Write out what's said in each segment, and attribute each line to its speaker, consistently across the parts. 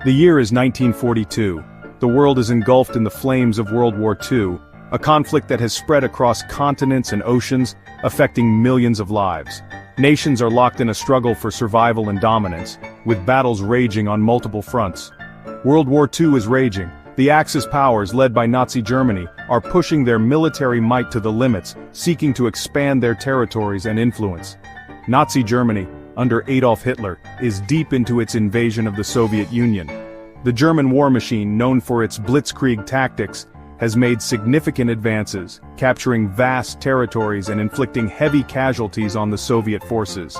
Speaker 1: The year is 1942. The world is engulfed in the flames of World War II, a conflict that has spread across continents and oceans, affecting millions of lives. Nations are locked in a struggle for survival and dominance, with battles raging on multiple fronts. World War II is raging. The Axis powers, led by Nazi Germany, are pushing their military might to the limits, seeking to expand their territories and influence. Nazi Germany, under Adolf Hitler, is deep into its invasion of the Soviet Union. The German war machine, known for its blitzkrieg tactics, has made significant advances, capturing vast territories and inflicting heavy casualties on the Soviet forces.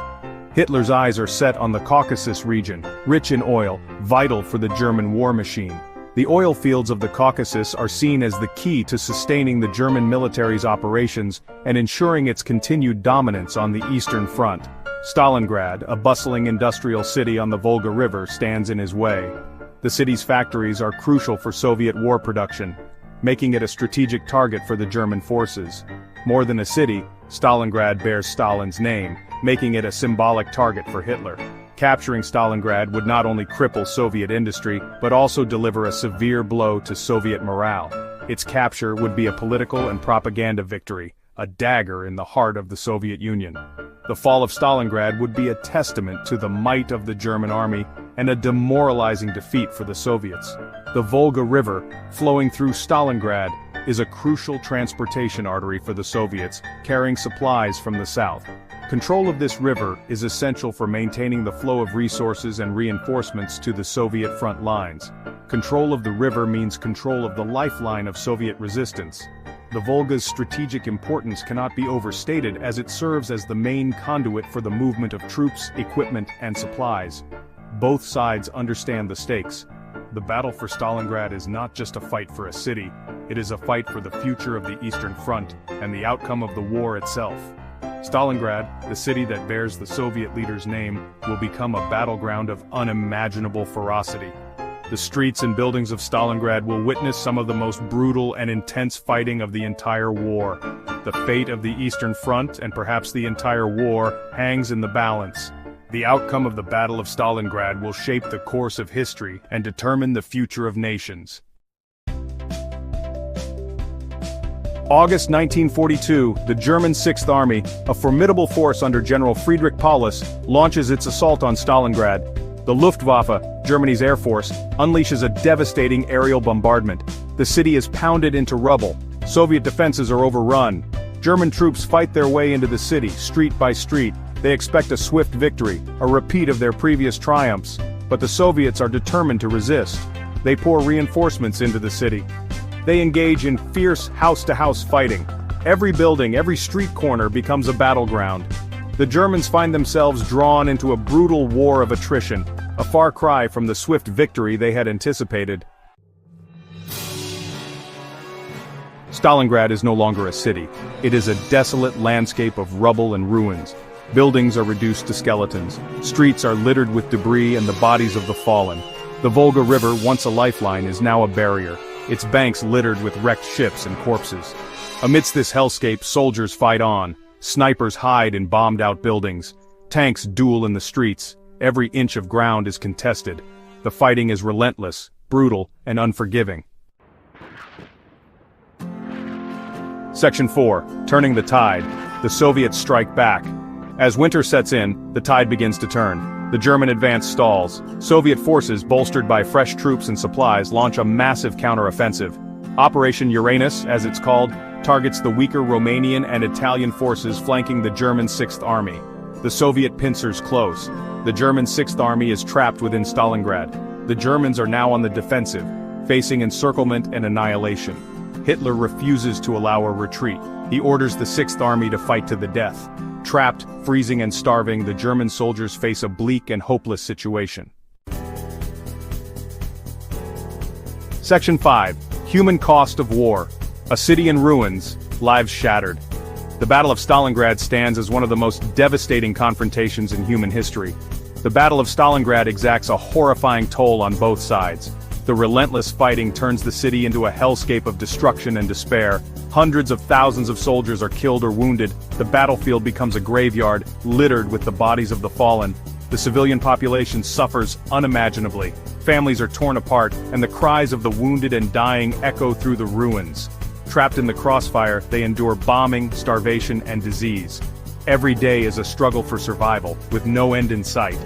Speaker 1: Hitler's eyes are set on the Caucasus region, rich in oil, vital for the German war machine. The oil fields of the Caucasus are seen as the key to sustaining the German military's operations and ensuring its continued dominance on the Eastern Front. Stalingrad, a bustling industrial city on the Volga River, stands in his way. The city's factories are crucial for Soviet war production, making it a strategic target for the German forces. More than a city, Stalingrad bears Stalin's name, making it a symbolic target for Hitler. Capturing Stalingrad would not only cripple Soviet industry, but also deliver a severe blow to Soviet morale. Its capture would be a political and propaganda victory, a dagger in the heart of the Soviet Union. The fall of Stalingrad would be a testament to the might of the German army and a demoralizing defeat for the Soviets. The Volga River, flowing through Stalingrad, is a crucial transportation artery for the Soviets, carrying supplies from the south. Control of this river is essential for maintaining the flow of resources and reinforcements to the Soviet front lines. Control of the river means control of the lifeline of Soviet resistance. The Volga's strategic importance cannot be overstated as it serves as the main conduit for the movement of troops, equipment, and supplies. Both sides understand the stakes. The battle for Stalingrad is not just a fight for a city, it is a fight for the future of the Eastern Front and the outcome of the war itself. Stalingrad, the city that bears the Soviet leader's name, will become a battleground of unimaginable ferocity. The streets and buildings of Stalingrad will witness some of the most brutal and intense fighting of the entire war. The fate of the Eastern Front, and perhaps the entire war, hangs in the balance. The outcome of the Battle of Stalingrad will shape the course of history and determine the future of nations. August 1942, the German Sixth Army, a formidable force under General Friedrich Paulus, launches its assault on Stalingrad. The Luftwaffe, Germany's air force, unleashes a devastating aerial bombardment. The city is pounded into rubble. Soviet defenses are overrun. German troops fight their way into the city, street by street. They expect a swift victory, a repeat of their previous triumphs. But the Soviets are determined to resist. They pour reinforcements into the city. They engage in fierce house-to-house fighting. Every building, every street corner becomes a battleground. The Germans find themselves drawn into a brutal war of attrition, a far cry from the swift victory they had anticipated. Stalingrad is no longer a city. It is a desolate landscape of rubble and ruins. Buildings are reduced to skeletons. Streets are littered with debris and the bodies of the fallen. The Volga River, once a lifeline, is now a barrier, its banks littered with wrecked ships and corpses. Amidst this hellscape, soldiers fight on. Snipers hide in bombed-out buildings. Tanks duel in the streets. Every inch of ground is contested. The fighting is relentless, brutal, and unforgiving. Section 4. Turning the tide. The Soviets strike back. As winter sets in, the tide begins to turn. The German advance stalls. Soviet forces, bolstered by fresh troops and supplies, launch a massive counter-offensive. Operation Uranus, as it's called, targets the weaker Romanian and Italian forces flanking the German Sixth Army. The Soviet pincers close. The German Sixth Army is trapped within Stalingrad. The Germans are now on the defensive, facing encirclement and annihilation. Hitler refuses to allow a retreat. He orders the Sixth Army to fight to the death. Trapped, freezing and starving, the German soldiers face a bleak and hopeless situation. Section 5. Human cost of war. A city in ruins, lives shattered. The Battle of Stalingrad stands as one of the most devastating confrontations in human history. The Battle of Stalingrad exacts a horrifying toll on both sides. The relentless fighting turns the city into a hellscape of destruction and despair. Hundreds of thousands of soldiers are killed or wounded. The battlefield becomes a graveyard, littered with the bodies of the fallen. The civilian population suffers unimaginably, Families are torn apart, and the cries of the wounded and dying echo through the ruins. Trapped in the crossfire, they endure bombing, starvation, and disease. Every day is a struggle for survival, with no end in sight.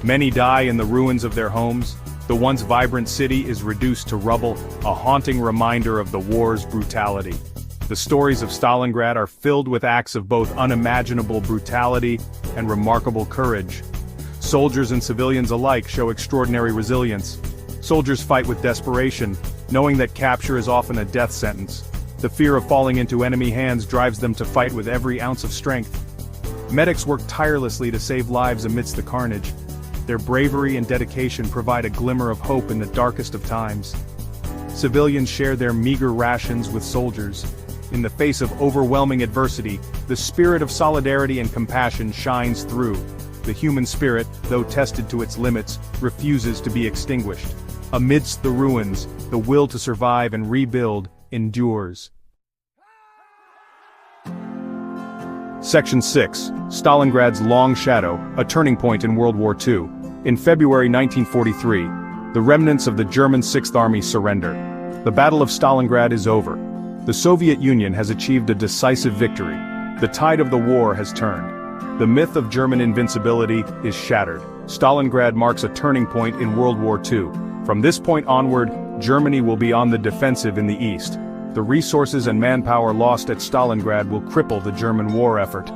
Speaker 1: Many die in the ruins of their homes. The once vibrant city is reduced to rubble, a haunting reminder of the war's brutality. The stories of Stalingrad are filled with acts of both unimaginable brutality and remarkable courage. Soldiers and civilians alike show extraordinary resilience. Soldiers fight with desperation, knowing that capture is often a death sentence. The fear of falling into enemy hands drives them to fight with every ounce of strength. Medics work tirelessly to save lives amidst the carnage. Their bravery and dedication provide a glimmer of hope in the darkest of times. Civilians share their meager rations with soldiers. In the face of overwhelming adversity, the spirit of solidarity and compassion shines through. The human spirit, though tested to its limits, refuses to be extinguished. Amidst the ruins, the will to survive and rebuild endures. Section 6. Stalingrad's Long Shadow, a turning point in World War II. In February 1943, the remnants of the German Sixth Army surrender. The Battle of Stalingrad is over. The Soviet Union has achieved a decisive victory. The tide of the war has turned. The myth of German invincibility is shattered. Stalingrad marks a turning point in World War II. From this point onward, Germany will be on the defensive in the east. The resources and manpower lost at Stalingrad will cripple the German war effort.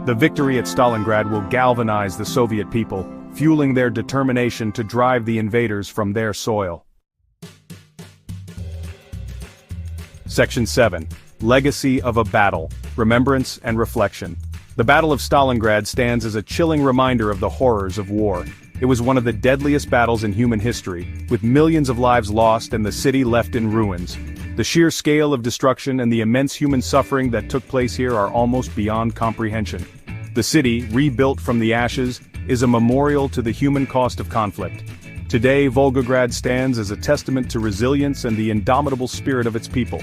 Speaker 1: The victory at Stalingrad will galvanize the Soviet people, fueling their determination to drive the invaders from their soil. Section 7. Legacy of a Battle, Remembrance and Reflection. The Battle of Stalingrad stands as a chilling reminder of the horrors of war. It was one of the deadliest battles in human history, with millions of lives lost and the city left in ruins. The sheer scale of destruction and the immense human suffering that took place here are almost beyond comprehension. The city, rebuilt from the ashes, is a memorial to the human cost of conflict. Today, Volgograd stands as a testament to resilience and the indomitable spirit of its people.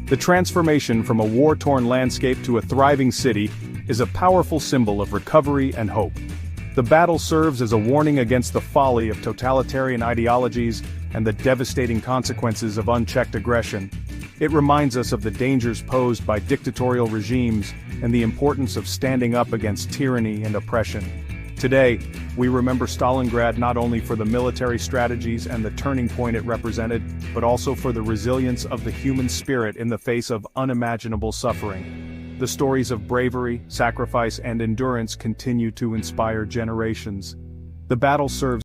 Speaker 1: The transformation from a war-torn landscape to a thriving city is a powerful symbol of recovery and hope. The battle serves as a warning against the folly of totalitarian ideologies and the devastating consequences of unchecked aggression. It reminds us of the dangers posed by dictatorial regimes and the importance of standing up against tyranny and oppression. Today, we remember Stalingrad not only for the military strategies and the turning point it represented, but also for the resilience of the human spirit in the face of unimaginable suffering. The stories of bravery, sacrifice, and endurance continue to inspire generations. The battle serves